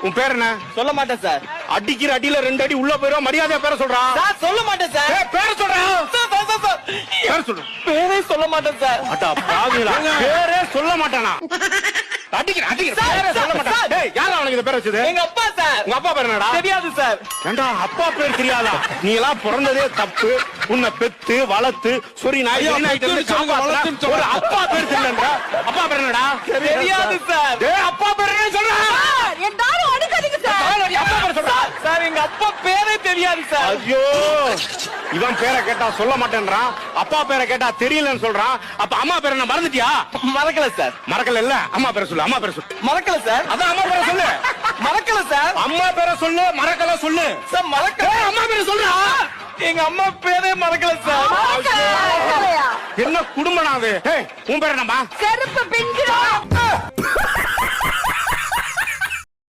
உன் பேர் என்ன? சொல்ல மாட்டேன் சார். அடிக்கிற அடியில 2 அடி உள்ள போயிரும். மரியாதையா பேரை சொல்றா. சார் சொல்ல மாட்டேன் சார். பேரை சொல்றா. பேரை சொல்லு. பேரே சொல்ல மாட்டேன் சார். அடா பாவிகளா, பேரே சொல்ல மாட்டானா? அடிக்கிற பேரே சொல்ல மாட்டான். டேய், யாரா அவனுக்கு இந்த பேரை வச்சது? எங்க அப்பா சார். உங்க அப்பா பேர் என்னடா? தெரியாது சார். ஏண்டா அப்பா பேர் தெரியாதா? நீ எல்லாம் பிறந்ததே தப்பு. உன்னை பெத்து வளர்த்து சொரி நாய் ஒரு அப்பா பேர் தெரியலடா. அப்பா பேர் என்னடா? தெரியாது சார். டேய், அப்பா பேர் என்ன சொல்றா? எல்லாரும் அடிக்காதீங்க சார். அப்பா பேர் சொல்றா. சார் எங்க அப்பா பேரே தெரியாது சார். ஐயோ, இவன் பேரை கேட்டா சொல்ல மாட்டேன்றான், அப்பா பேரை கேட்டா தெரியலன்னு சொல்றான். அப்ப அம்மா பேரை என்ன மறந்துட்டியா? மறக்கல சார். மறக்கல இல்ல, அம்மா பேரை சொல்லு. அம்மா பேரை சொல்லு. மறக்கல சார். அதான் அம்மா பேரை சொல்லு. மறக்கல சார். அம்மா பேரை சொல்லு. மறக்கல சொல்லு. சார் மறக்கல. அம்மா பேரை சொல்றா. எங்க அம்மா பேரே மறக்கல சார். மறக்கலையா? என்ன குடும்பம் அது? உன் பேர் என்னம்மா? செருப்பு பிஞ்சிடும்.